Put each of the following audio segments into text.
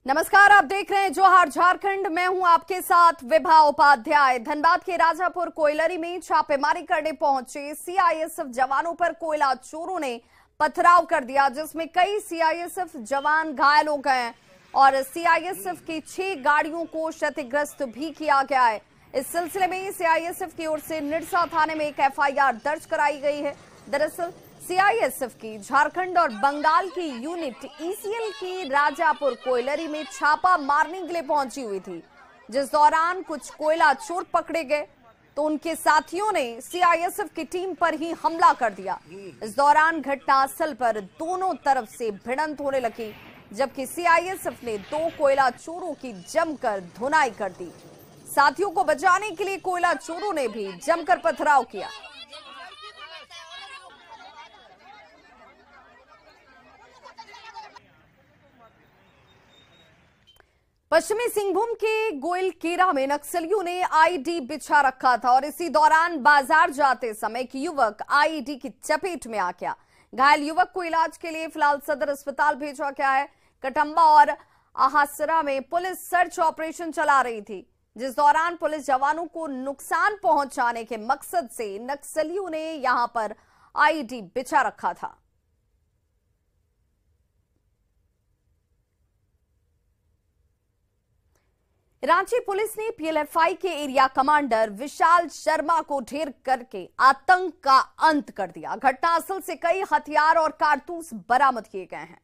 नमस्कार, आप देख रहे हैं जोहार झारखंड। मैं हूं आपके साथ विभा उपाध्याय। धनबाद के राजापुर कोयलरी में छापेमारी करने पहुंचे सीआईएसएफ जवानों पर कोयला चोरों ने पथराव कर दिया, जिसमें कई सीआईएसएफ जवान घायल हो गए हैं और सीआईएसएफ की 6 गाड़ियों को क्षतिग्रस्त भी किया गया है। इस सिलसिले में सीआईएसएफ की ओर से निरसा थाने में एक एफआईआर दर्ज कराई गई है। दरअसल सीआईएसएफ की झारखंड और बंगाल की यूनिट ईसीएल की राजापुर कोयलरी में छापा मारने के लिए पहुंची हुई थी। जिस दौरान कुछ कोयला चोर पकड़े गए तो उनके साथियों ने सीआईएसएफ की टीम पर ही हमला कर दिया। इस दौरान घटनास्थल पर दोनों तरफ से भिड़ंत होने लगी, जबकि सीआईएसएफ ने 2 कोयला चोरों की जमकर धुनाई कर दी। साथियों को बचाने के लिए कोयला चोरों ने भी जमकर पथराव किया। पश्चिमी सिंहभूम के गोइलकेरा में नक्सलियों ने आईईडी बिछा रखा था और इसी दौरान बाजार जाते समय एक युवक आईईडी की चपेट में आ गया। घायल युवक को इलाज के लिए फिलहाल सदर अस्पताल भेजा गया है। कटंबा और आहासरा में पुलिस सर्च ऑपरेशन चला रही थी, जिस दौरान पुलिस जवानों को नुकसान पहुंचाने के मकसद से नक्सलियों ने यहां पर आईईडी बिछा रखा था। रांची पुलिस ने पीएलएफआई के एरिया कमांडर विशाल शर्मा को ढेर करके आतंक का अंत कर दिया। घटनास्थल से कई हथियार और कारतूस बरामद किए गए हैं।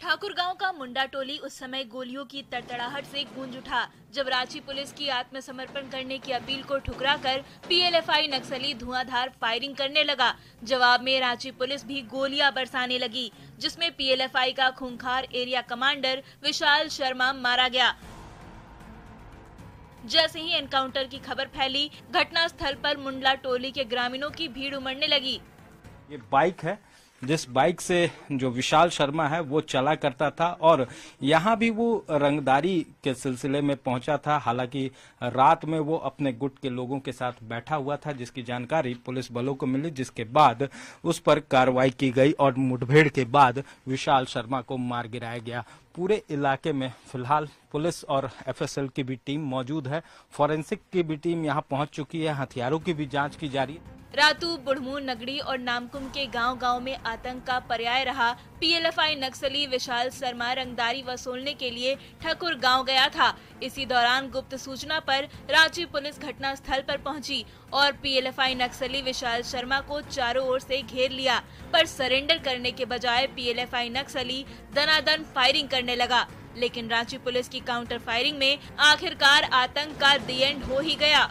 ठाकुरगांव का मुंडा टोली उस समय गोलियों की तड़तड़ाहट से गूंज उठा, जब रांची पुलिस की आत्मसमर्पण करने की अपील को ठुकराकर पीएलएफआई नक्सली धुआंधार फायरिंग करने लगा। जवाब में रांची पुलिस भी गोलियां बरसाने लगी, जिसमें पीएलएफआई का खूंखार एरिया कमांडर विशाल शर्मा मारा गया। जैसे ही एनकाउंटर की खबर फैली, घटनास्थल पर मुंडला टोली के ग्रामीणों की भीड़ उमड़ने लगी। ये बाइक है जिस बाइक से जो विशाल शर्मा है वो चला करता था और यहाँ भी वो रंगदारी के सिलसिले में पहुंचा था। हालांकि रात में वो अपने गुट के लोगों के साथ बैठा हुआ था, जिसकी जानकारी पुलिस बलों को मिली, जिसके बाद उस पर कार्रवाई की गई और मुठभेड़ के बाद विशाल शर्मा को मार गिराया गया। पूरे इलाके में फिलहाल पुलिस और एफएसएल की भी टीम मौजूद है। फॉरेंसिक की भी टीम यहाँ पहुंच चुकी है। हथियारों की भी जांच की जा रही है। रातू, बुढ़मू, नगड़ी और नामकुम के गांव-गांव में आतंक का पर्याय रहा। पीएलएफआई नक्सली विशाल शर्मा रंगदारी वसूलने के लिए ठकुर गांव गया था। इसी दौरान गुप्त सूचना पर रांची पुलिस घटनास्थल पर पहुंची और पीएलएफआई नक्सली विशाल शर्मा को चारों ओर से घेर लिया, पर सरेंडर करने के बजाय पीएलएफआई नक्सली दनादन फायरिंग करने लगा। लेकिन रांची पुलिस की काउंटर फायरिंग में आखिरकार आतंक का दी एंड हो ही गया।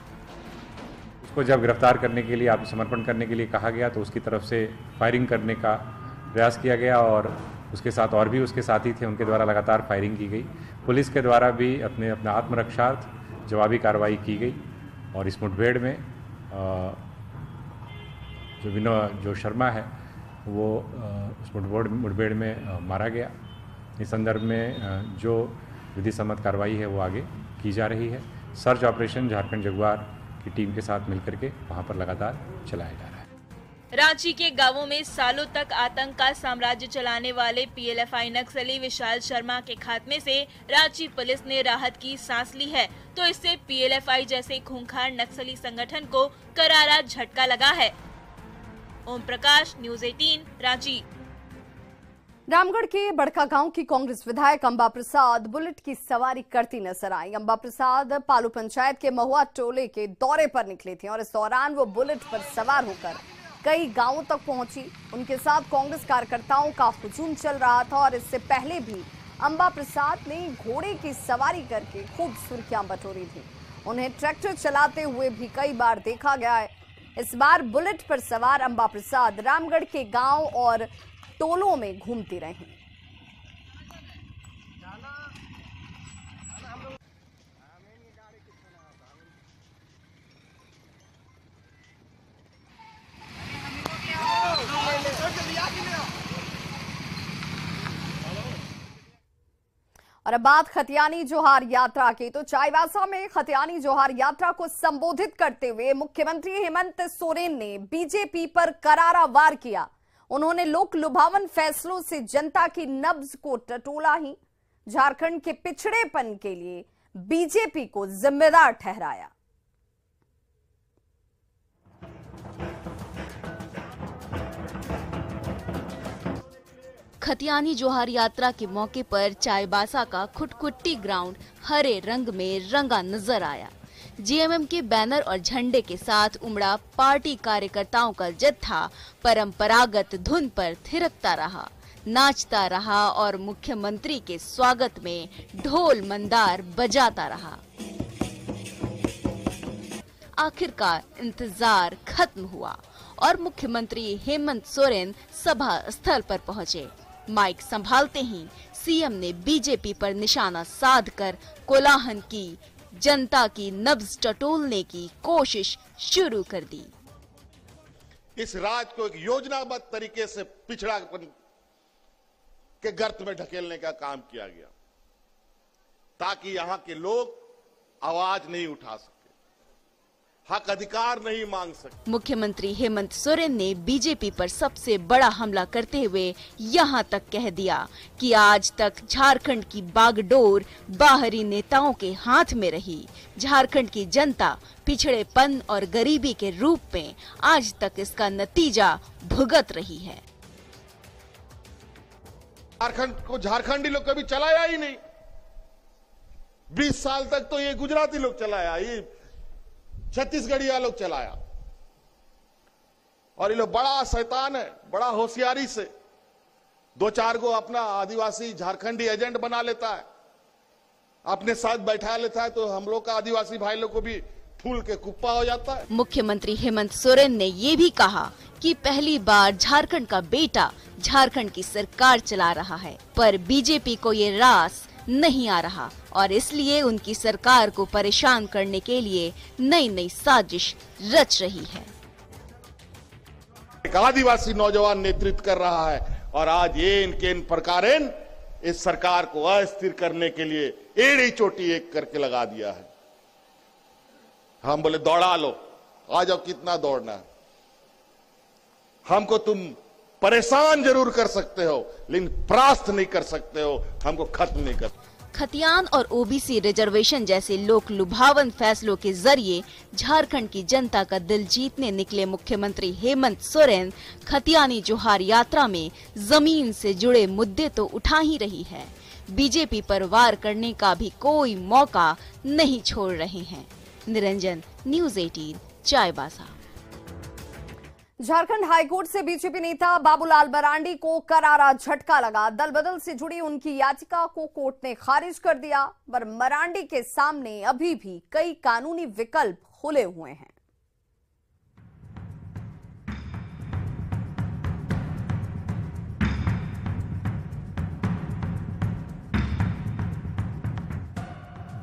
उसको जब गिरफ्तार करने के लिए, आत्मसमर्पण करने के लिए कहा गया तो उसकी तरफ से फायरिंग करने का प्रयास किया गया और उसके साथ और भी उसके साथी थे, उनके द्वारा लगातार फायरिंग की गई। पुलिस के द्वारा भी अपने आत्मरक्षार्थ जवाबी कार्रवाई की गई और इस मुठभेड़ में जो शर्मा है वो उस मुठभेड़ में मारा गया। इस संदर्भ में जो विधि सम्मत कार्रवाई है वो आगे की जा रही है। सर्च ऑपरेशन झारखंड जगुआर की टीम के साथ मिलकर के वहां पर लगातार चलाया जा रहा है। रांची के गांवों में सालों तक आतंक का साम्राज्य चलाने वाले पीएलएफआई नक्सली विशाल शर्मा के खात्मे से रांची पुलिस ने राहत की सांस ली है, तो इससे पीएलएफआई जैसे खूंखार नक्सली संगठन को करारा झटका लगा है। ओम प्रकाश, न्यूज़ 18, रांची। रामगढ़ के बड़का गांव की कांग्रेस विधायक अंबा प्रसाद बुलेट की सवारी करती नजर आई। अंबा प्रसाद पालू पंचायत के महुआ टोले के दौरे पर निकली थी और इस दौरान वो बुलेट पर सवार होकर कई गांवों तक पहुंची। उनके साथ कांग्रेस कार्यकर्ताओं का हुजूम चल रहा था और इससे पहले भी अंबा प्रसाद ने घोड़े की सवारी करके खूब सुर्खियां बटोरी थी। उन्हें ट्रैक्टर चलाते हुए भी कई बार देखा गया है। इस बार बुलेट पर सवार अंबा प्रसाद रामगढ़ के गांव और टोलों में घूमती रही। और अब बात खतियानी जोहार यात्रा की। तो चाईबासा में खतियानी जोहार यात्रा को संबोधित करते हुए मुख्यमंत्री हेमंत सोरेन ने बीजेपी पर करारा वार किया। उन्होंने लोक लुभावन फैसलों से जनता की नब्ज को टटोला ही झारखंड के पिछड़ेपन के लिए बीजेपी को जिम्मेदार ठहराया। खतियानी जोहार यात्रा के मौके पर चाईबासा का खुटकुट्टी ग्राउंड हरे रंग में रंगा नजर आया। जीएमएम के बैनर और झंडे के साथ उमड़ा पार्टी कार्यकर्ताओं का जत्था परंपरागत धुन पर थिरकता रहा, नाचता रहा और मुख्यमंत्री के स्वागत में ढोल मंदार बजाता रहा। आखिरकार इंतजार खत्म हुआ और मुख्यमंत्री हेमंत सोरेन सभा स्थल पर पहुंचे। माइक संभालते ही सीएम ने बीजेपी पर निशाना साधकर कोलाहल की जनता की नब्ज टटोलने की कोशिश शुरू कर दी। इस राज्य को एक योजनाबद्ध तरीके से पिछड़ापन के गर्त में ढकेलने का काम किया गया ताकि यहां के लोग आवाज नहीं उठा सके, हक अधिकार नहीं मांग सके। मुख्यमंत्री हेमंत सोरेन ने बीजेपी पर सबसे बड़ा हमला करते हुए यहां तक कह दिया कि आज तक झारखंड की बागडोर बाहरी नेताओं के हाथ में रही। झारखंड की जनता पिछड़ेपन और गरीबी के रूप में आज तक इसका नतीजा भुगत रही है। झारखंड को झारखंडी लोग कभी चलाया ही नहीं। 20 साल तक तो ये गुजराती लोग चलाया, ये छत्तीसगढ़िया लोग चलाया और ये लोग बड़ा शैतान है। बड़ा होशियारी से 2-4 गो अपना आदिवासी झारखंडी एजेंट बना लेता है, अपने साथ बैठा लेता है, तो हम लोग का आदिवासी भाई लोग को भी फूल के कुप्पा हो जाता है। मुख्यमंत्री हेमंत सोरेन ने ये भी कहा कि पहली बार झारखंड का बेटा झारखंड की सरकार चला रहा है, पर बीजेपी को ये रास नहीं आ रहा और इसलिए उनकी सरकार को परेशान करने के लिए नई नई साजिश रच रही है। एक आदिवासी नौजवान नेतृत्व कर रहा है और आज ये इनके इन प्रकारेण इस सरकार को अस्थिर करने के लिए एड़ी चोटी एक करके लगा दिया है। हम बोले दौड़ा लो, आ जाओ, कितना दौड़ना है। हमको तुम परेशान जरूर कर सकते हो लेकिन परास्त नहीं कर सकते हो, हमको खत्म नहीं कर। खतियान और ओबीसी रिजर्वेशन जैसे लोक लुभावन फैसलों के जरिए झारखंड की जनता का दिल जीतने निकले मुख्यमंत्री हेमंत सोरेन खतियानी जोहार यात्रा में जमीन से जुड़े मुद्दे तो उठा ही रही है, बीजेपी पर वार करने का भी कोई मौका नहीं छोड़ रहे हैं। निरंजन, न्यूज़ 18, चाईबासा। झारखंड हाईकोर्ट से बीजेपी नेता बाबूलाल मरांडी को करारा झटका लगा। दल बदल से जुड़ी उनकी याचिका को कोर्ट ने खारिज कर दिया, पर मरांडी के सामने अभी भी कई कानूनी विकल्प खुले हुए हैं।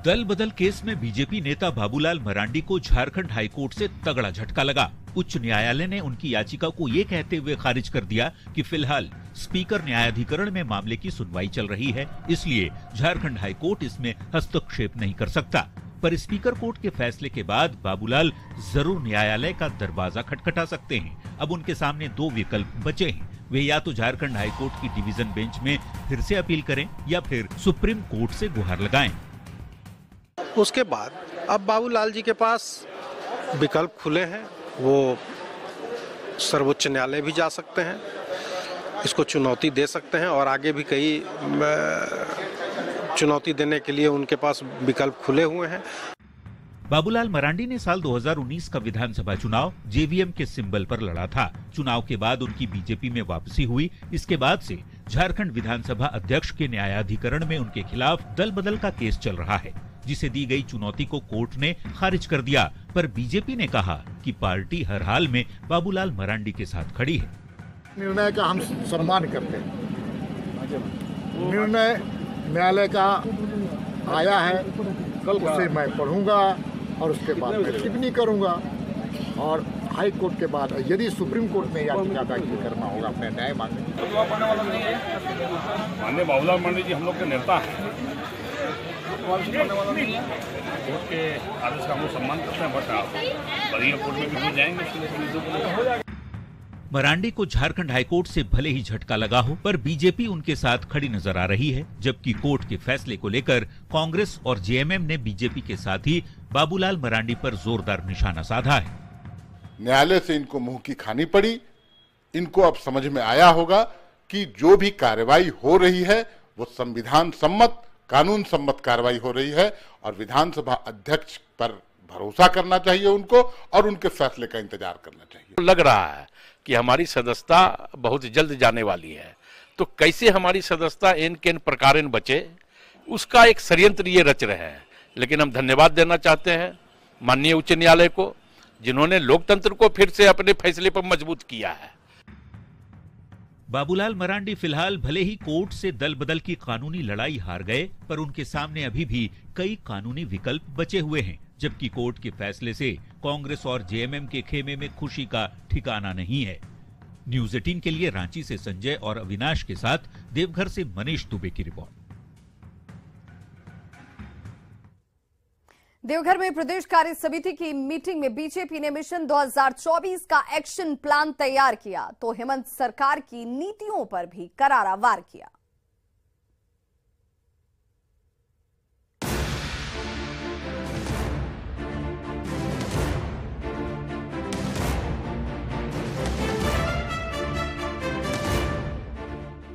दल बदल केस में बीजेपी नेता बाबूलाल मरांडी को झारखंड हाईकोर्ट से तगड़ा झटका लगा। उच्च न्यायालय ने उनकी याचिका को ये कहते हुए खारिज कर दिया कि फिलहाल स्पीकर न्यायाधिकरण में मामले की सुनवाई चल रही है, इसलिए झारखंड हाईकोर्ट इसमें हस्तक्षेप नहीं कर सकता। पर स्पीकर कोर्ट के फैसले के बाद बाबूलाल जरूर न्यायालय का दरवाजा खटखटा सकते हैं। अब उनके सामने 2 विकल्प बचे हैं, वे या तो झारखंड हाईकोर्ट की डिवीजन बेंच में फिर से अपील करें या फिर सुप्रीम कोर्ट से गुहार लगाएं। उसके बाद अब बाबूलाल जी के पास विकल्प खुले हैं, वो सर्वोच्च न्यायालय भी जा सकते हैं, इसको चुनौती दे सकते हैं और आगे भी कई चुनौती देने के लिए उनके पास विकल्प खुले हुए हैं। बाबूलाल मरांडी ने साल 2019 का विधानसभा चुनाव जेवीएम के सिंबल पर लड़ा था। चुनाव के बाद उनकी बीजेपी में वापसी हुई। इसके बाद से झारखंड विधानसभा अध्यक्ष के न्यायाधिकरण में उनके खिलाफ दल बदल का केस चल रहा है, जिसे दी गई चुनौती को कोर्ट ने खारिज कर दिया। पर बीजेपी ने कहा कि पार्टी हर हाल में बाबूलाल मरांडी के साथ खड़ी है। निर्णय का हम सम्मान करते हैं। निर्णय न्यायालय का आया है, कल उसे मैं पढ़ूंगा और उसके बाद मैं टिप्पणी करूंगा और हाई कोर्ट के बाद यदि सुप्रीम कोर्ट में याचिका दाखिल करना होगा अपने न्याय मांगने। माननीय बाबूलाल मरांडी जी हम लोग के नेता हैं तुम्हारे से पढ़ने वाला नहीं है। कोर्ट के आदेश का हम लोग सम्मान करते हैं, बट आप बड़ी कोर्ट में भी हो जाएंगे, इसलिए हो जाएगा। मरांडी को झारखंड हाईकोर्ट से भले ही झटका लगा हो, पर बीजेपी उनके साथ खड़ी नजर आ रही है, जबकि कोर्ट के फैसले को लेकर कांग्रेस और जेएमएम ने बीजेपी के साथ ही बाबूलाल मरांडी पर जोरदार निशाना साधा है। न्यायालय से इनको मुंह की खानी पड़ी। इनको अब समझ में आया होगा कि जो भी कार्रवाई हो रही है वो संविधान सम्मत, कानून सम्मत कार्रवाई हो रही है और विधानसभा अध्यक्ष पर भरोसा करना चाहिए उनको और उनके फैसले का इंतजार करना चाहिए। लग रहा है कि हमारी सदस्यता बहुत जल्द जाने वाली है, तो कैसे हमारी सदस्यता एन केन प्रकारेण बचे, उसका एक षड्यंत्र ये रच रहे हैं। लेकिन हम धन्यवाद देना चाहते हैं माननीय उच्च न्यायालय को, जिन्होंने लोकतंत्र को फिर से अपने फैसले पर मजबूत किया है। बाबूलाल मरांडी फिलहाल भले ही कोर्ट से दल बदल की कानूनी लड़ाई हार गए, पर उनके सामने अभी भी कई कानूनी विकल्प बचे हुए हैं, जबकि कोर्ट के फैसले से कांग्रेस और जेएमएम के खेमे में खुशी का ठिकाना नहीं है। न्यूज़ 18 के लिए रांची से संजय और अविनाश के साथ देवघर से मनीष दुबे की रिपोर्ट। देवघर में प्रदेश कार्य समिति की मीटिंग में बीजेपी ने मिशन 2024 का एक्शन प्लान तैयार किया, तो हेमंत सरकार की नीतियों पर भी करारा वार किया।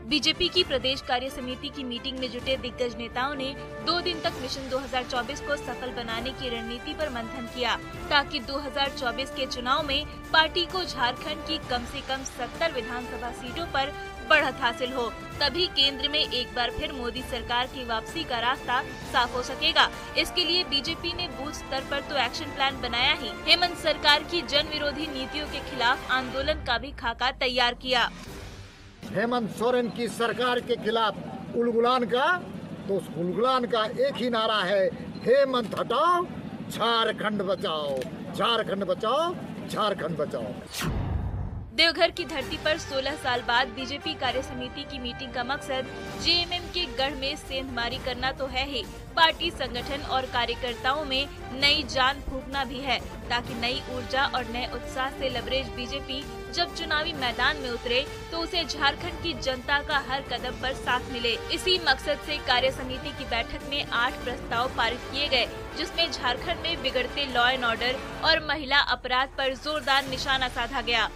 बीजेपी की प्रदेश कार्य समिति की मीटिंग में जुटे दिग्गज नेताओं ने 2 दिन तक मिशन 2024 को सफल बनाने की रणनीति पर मंथन किया, ताकि 2024 के चुनाव में पार्टी को झारखंड की कम से कम 70 विधानसभा सीटों पर बढ़त हासिल हो। तभी केंद्र में एक बार फिर मोदी सरकार की वापसी का रास्ता साफ हो सकेगा। इसके लिए बीजेपी ने बूथ स्तर पर तो एक्शन प्लान बनाया ही, हेमंत सरकार की जन विरोधी नीतियों के खिलाफ आंदोलन का भी खाका तैयार किया। हेमंत सोरेन की सरकार के खिलाफ उलगुलान का, तो उस उलगुलान का एक ही नारा है, हेमंत हटाओ, झारखंड बचाओ, झारखंड बचाओ, झारखंड बचाओ। देवघर की धरती पर 16 साल बाद बीजेपी कार्य समिति की मीटिंग का मकसद जेएमएम के गढ़ में सेंधमारी करना तो है ही, पार्टी संगठन और कार्यकर्ताओं में नई जान फूंकना भी है, ताकि नई ऊर्जा और नए उत्साह से लबरेज बीजेपी जब चुनावी मैदान में उतरे तो उसे झारखंड की जनता का हर कदम पर साथ मिले। इसी मकसद से कार्य समिति की बैठक में 8 प्रस्ताव पारित किए गए, जिसमें झारखंड में बिगड़ते लॉ एंड ऑर्डर और महिला अपराध पर जोरदार निशाना साधा गया।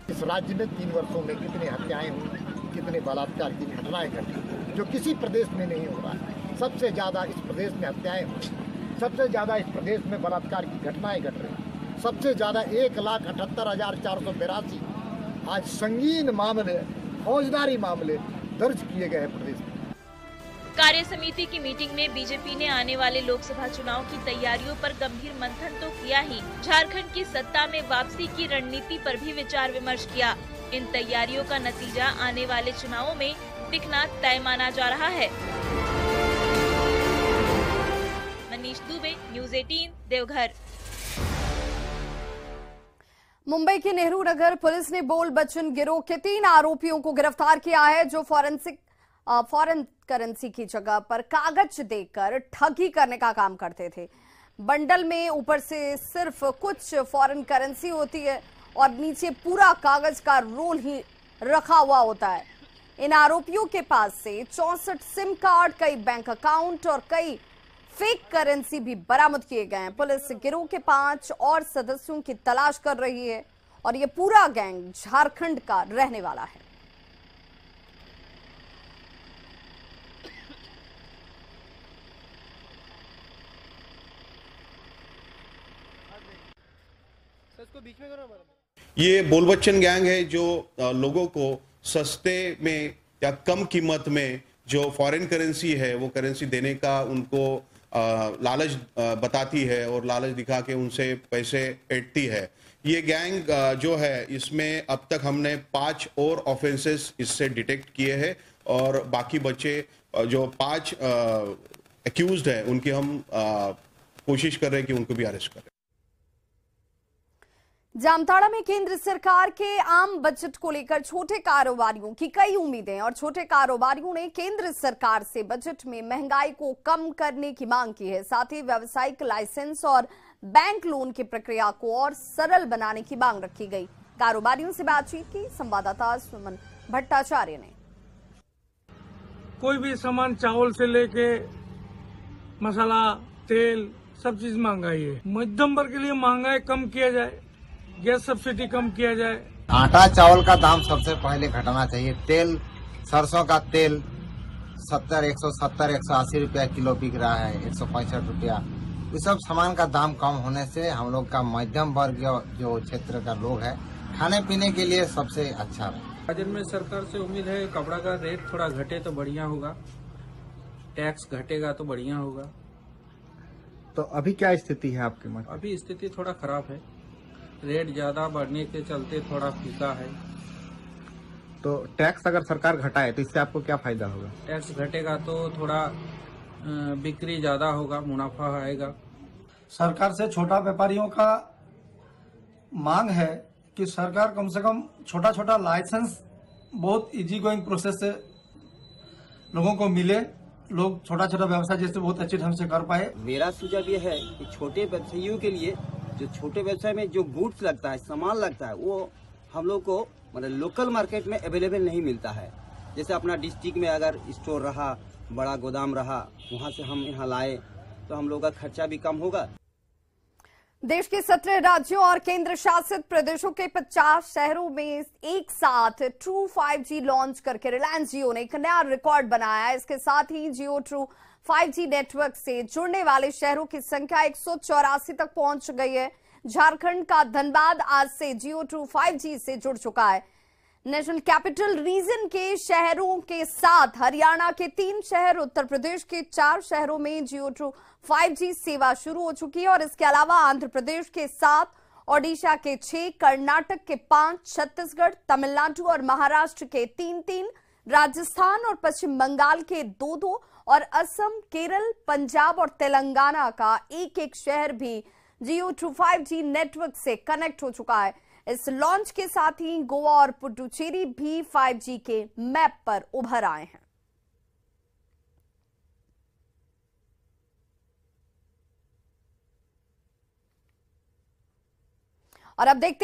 इस राज्य में 3 वर्षों में कितनी हत्याएं हुई, कितने बलात्कार की घटनाएं घटी, जो किसी प्रदेश में नहीं हो रहा है। सबसे ज्यादा इस प्रदेश में हत्याएं हुई, सबसे ज्यादा इस प्रदेश में बलात्कार की घटनाएं घट रही, सबसे ज्यादा 1,78,482 आज संगीन मामले, फौजदारी मामले दर्ज किए गए हैं प्रदेश में। कार्य समिति की मीटिंग में बीजेपी ने आने वाले लोकसभा चुनाव की तैयारियों पर गंभीर मंथन तो किया ही, झारखंड की सत्ता में वापसी की रणनीति पर भी विचार विमर्श किया। इन तैयारियों का नतीजा आने वाले चुनावों में दिखना तय माना जा रहा है। मनीष दुबे, न्यूज़ 18, देवघर। मुंबई के नेहरू नगर पुलिस ने बोल बच्चन गिरोह के 3 आरोपियों को गिरफ्तार किया है, जो फॉरेन करेंसी की जगह पर कागज देकर ठगी करने का काम करते थे। बंडल में ऊपर से सिर्फ कुछ फॉरेन करेंसी होती है और नीचे पूरा कागज का रोल ही रखा हुआ होता है। इन आरोपियों के पास से 64 सिम कार्ड, कई बैंक अकाउंट और कई फेक करेंसी भी बरामद किए गए हैं। पुलिस गिरोह के 5 और सदस्यों की तलाश कर रही है और ये पूरा गैंग झारखंड का रहने वाला है। ये बोल बच्चन गैंग है जो लोगों को सस्ते में या कम कीमत में जो फॉरेन करेंसी है वो करेंसी देने का उनको लालच बताती है और लालच दिखा के उनसे पैसे ऐंठती है। ये गैंग जो है इसमें अब तक हमने 5 और ऑफेंसेस इससे डिटेक्ट किए हैं और बाकी बचे जो 5 एक्यूज्ड है उनकी हम कोशिश कर रहे हैं कि उनको भी अरेस्ट करें। जामताड़ा में केंद्र सरकार के आम बजट को लेकर छोटे कारोबारियों की कई उम्मीदें और छोटे कारोबारियों ने केंद्र सरकार से बजट में महंगाई को कम करने की मांग की है। साथ ही व्यावसायिक लाइसेंस और बैंक लोन की प्रक्रिया को और सरल बनाने की मांग रखी गई। कारोबारियों से बातचीत की संवाददाता सुमन भट्टाचार्य ने। कोई भी सामान चावल से लेके मसाला, तेल, सब चीज महंगाई है। मध्यम वर्ग के लिए महंगाई कम किया जाए, गैस सब्सिडी कम किया जाए। आटा चावल का दाम सबसे पहले घटाना चाहिए। तेल, सरसों का तेल 180 रुपया किलो बिक रहा है, 165 रुपया। इस सब सामान का दाम कम होने से हम लोग का मध्यम वर्ग जो क्षेत्र का लोग है, खाने पीने के लिए सबसे अच्छा है। बजट में सरकार से उम्मीद है कपड़ा का रेट थोड़ा घटे तो बढ़िया होगा, टैक्स घटेगा तो बढ़िया होगा। तो अभी क्या स्थिति है आपके मत? अभी स्थिति थोड़ा खराब है, रेट ज्यादा बढ़ने के चलते थोड़ा फीका है। तो टैक्स अगर सरकार घटाए तो इससे आपको क्या फायदा होगा? टैक्स घटेगा तो थोड़ा बिक्री ज्यादा होगा, मुनाफा आएगा। सरकार से छोटा व्यापारियों का मांग है कि सरकार कम से कम छोटा छोटा लाइसेंस बहुत इजी गोइंग प्रोसेस से लोगों को मिले, लोग छोटा छोटा व्यवसाय जैसे बहुत अच्छे ढंग से कर पाए। मेरा सुझाव ये है कि छोटे व्यवसायियों के लिए जो छोटे व्यवसाय में जो गुड्स लगता है, सामान लगता है, वो हम लोग को मतलब लोकल मार्केट में अवेलेबल नहीं मिलता है। जैसे अपना डिस्ट्रिक्ट में अगर स्टोर रहा, बड़ा गोदाम रहा, वहाँ से हम यहाँ लाए तो हम लोग का खर्चा भी कम होगा। देश के 17 राज्यों और केंद्र शासित प्रदेशों के 50 शहरों में एक साथ ट्रू 5G लॉन्च करके रिलायंस जियो ने एक नया रिकॉर्ड बनाया है। इसके साथ ही जियो ट्रू 5G नेटवर्क से जुड़ने वाले शहरों की संख्या 184 तक पहुंच गई है। झारखंड का धनबाद आज से जियो ट्रू 5G से जुड़ चुका है। नेशनल कैपिटल रीजन के शहरों के साथ हरियाणा के 3 शहर, उत्तर प्रदेश के 4 शहरों में जियो ट्रू 5G सेवा शुरू हो चुकी है और इसके अलावा आंध्र प्रदेश के 7, ओडिशा के 6, कर्नाटक के 5, छत्तीसगढ़, तमिलनाडु और महाराष्ट्र के 3-3, राजस्थान और पश्चिम बंगाल के 2-2 और असम, केरल, पंजाब और तेलंगाना का 1-1 शहर भी जियो ट्रू 5G नेटवर्क से कनेक्ट हो चुका है। इस लॉन्च के साथ ही गोवा और पुडुचेरी भी 5G के मैप पर उभर आए हैं। और अब देखते हैं